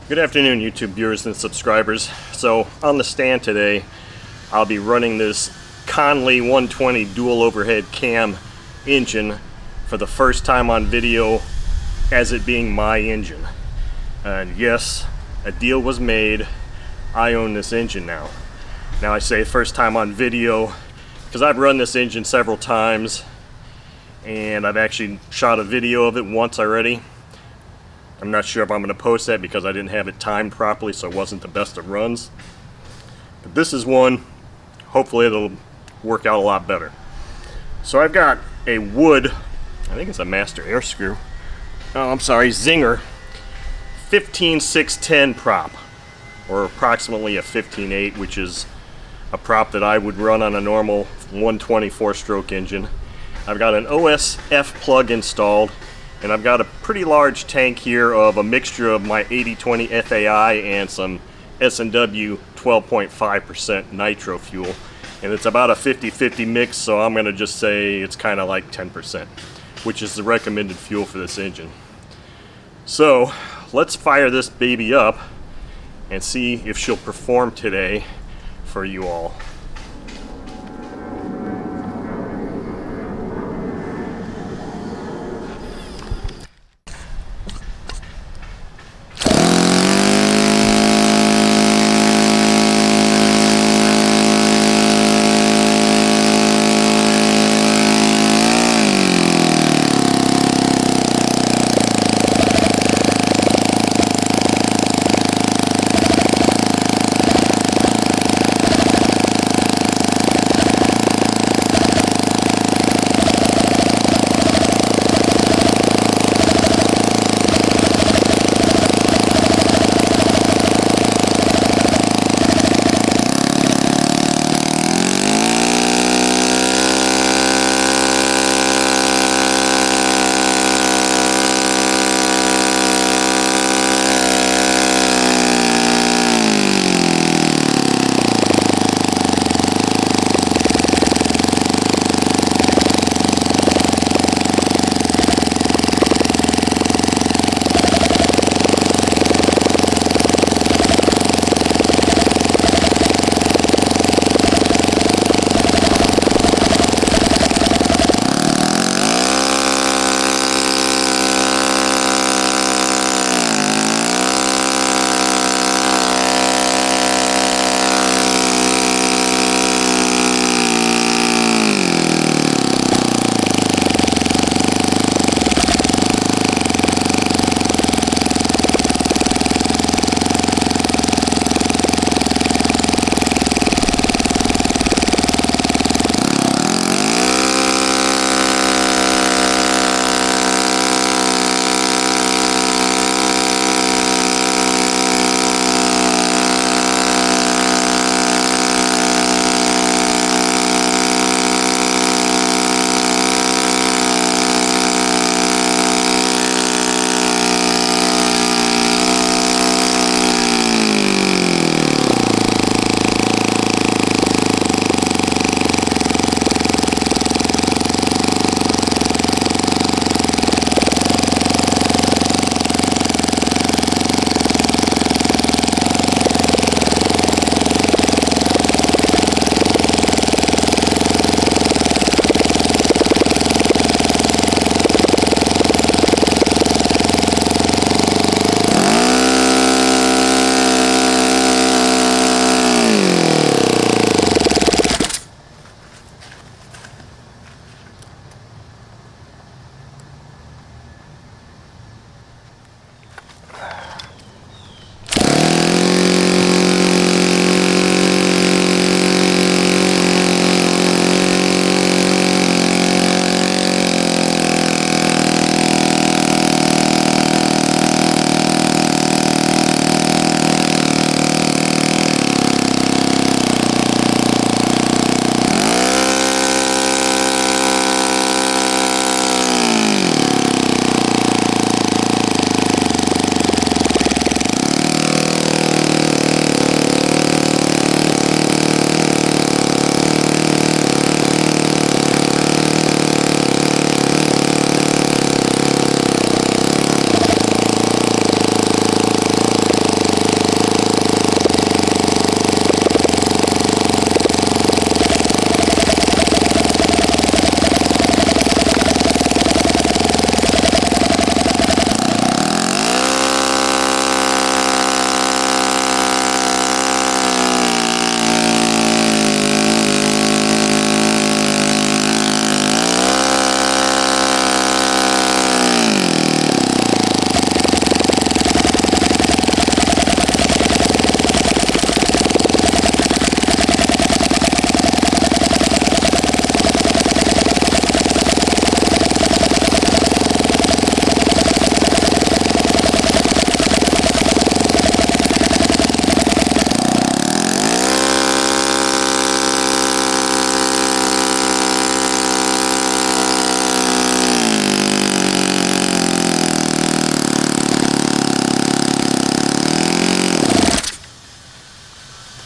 Good afternoon, YouTube viewers and subscribers. So on the stand today, I'll be running this Conley 120 dual overhead cam engine for the first time on video as it being my engine. And yes, a deal was made. I own this engine now. Now I say first time on video because I've run this engine several times and I've actually shot a video of it once already. I'm not sure if I'm going to post that because I didn't have it timed properly, so it wasn't the best of runs. But this is one, hopefully it'll work out a lot better. So I've got a wood, I think it's a master air screw, Zinger 15610 prop, or approximately a 15.8, which is a prop that I would run on a normal 120 4-stroke engine. I've got an OSF plug installed, and I've got a pretty large tank here of a mixture of my 80/20 FAI and some S&W 12.5% nitro fuel. And it's about a 50-50 mix, so I'm going to just say it's kind of like 10%, which is the recommended fuel for this engine. So let's fire this baby up and see if she'll perform today for you all.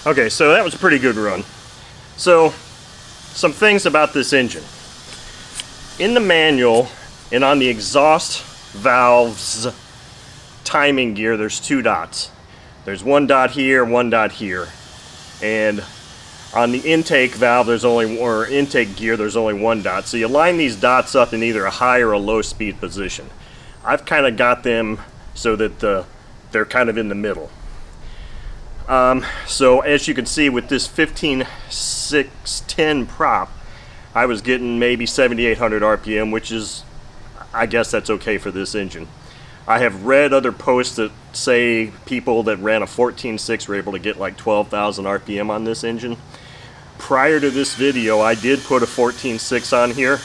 Okay, so that was a pretty good run. So, some things about this engine. In the manual and on the exhaust valves timing gear, there's 2 dots. There's 1 dot here, 1 dot here. And on the intake valve, or intake gear, there's only 1 dot. So you line these dots up in either a high or a low speed position. I've kind of got them so that they're kind of in the middle. So as you can see with this 15.610 prop, I was getting maybe 7,800 RPM, which is, I guess that's okay for this engine. I have read other posts that say people that ran a 14.6 were able to get like 12,000 RPM on this engine. Prior to this video, I did put a 14.6 on here,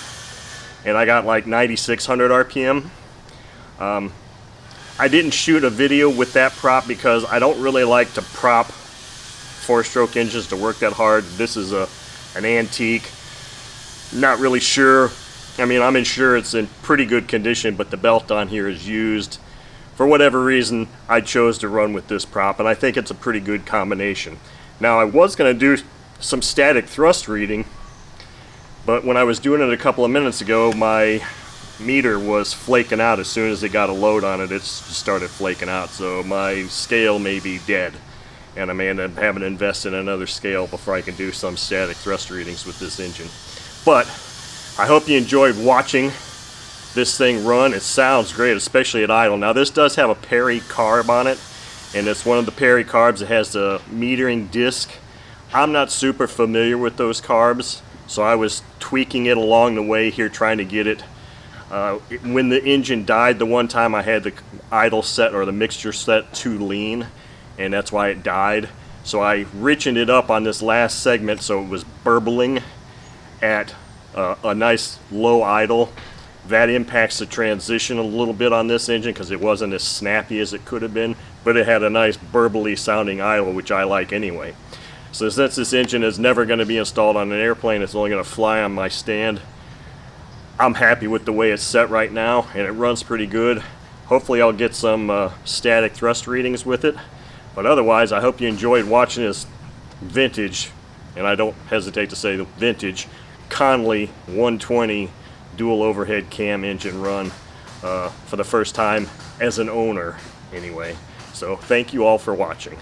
and I got like 9,600 RPM. I didn't shoot a video with that prop because I don't really like to prop 4-stroke engines to work that hard. This is an antique. Not really sure. I mean, I'm sure it's in pretty good condition, but the belt on here is used. For whatever reason, I chose to run with this prop, and I think it's a pretty good combination. Now, I was going to do some static thrust reading, but when I was doing it a couple of minutes ago, my meter was flaking out. As soon as it got a load on it, it just started flaking out, so my scale may be dead, and I may end up having to invest in another scale before I can do some static thrust readings with this engine. But I hope you enjoyed watching this thing run. It sounds great, especially at idle. Now this does have a Perry carb on it, and it's one of the Perry carbs that has the metering disc. I'm not super familiar with those carbs, so I was tweaking it along the way here, trying to get it. When the engine died the one time, I had the idle set, or the mixture set, too lean, and that's why it died. So I richened it up on this last segment so it was burbling at a nice low idle. That impacts the transition a little bit on this engine because it wasn't as snappy as it could have been, but it had a nice burbly sounding idle, which I like anyway. So since this engine is never going to be installed on an airplane, it's only going to fly on my stand, I'm happy with the way it's set right now, and it runs pretty good. Hopefully I'll get some static thrust readings with it, but otherwise I hope you enjoyed watching this vintage, and I don't hesitate to say the vintage, Conley 120 dual overhead cam engine run for the first time as an owner anyway. So thank you all for watching.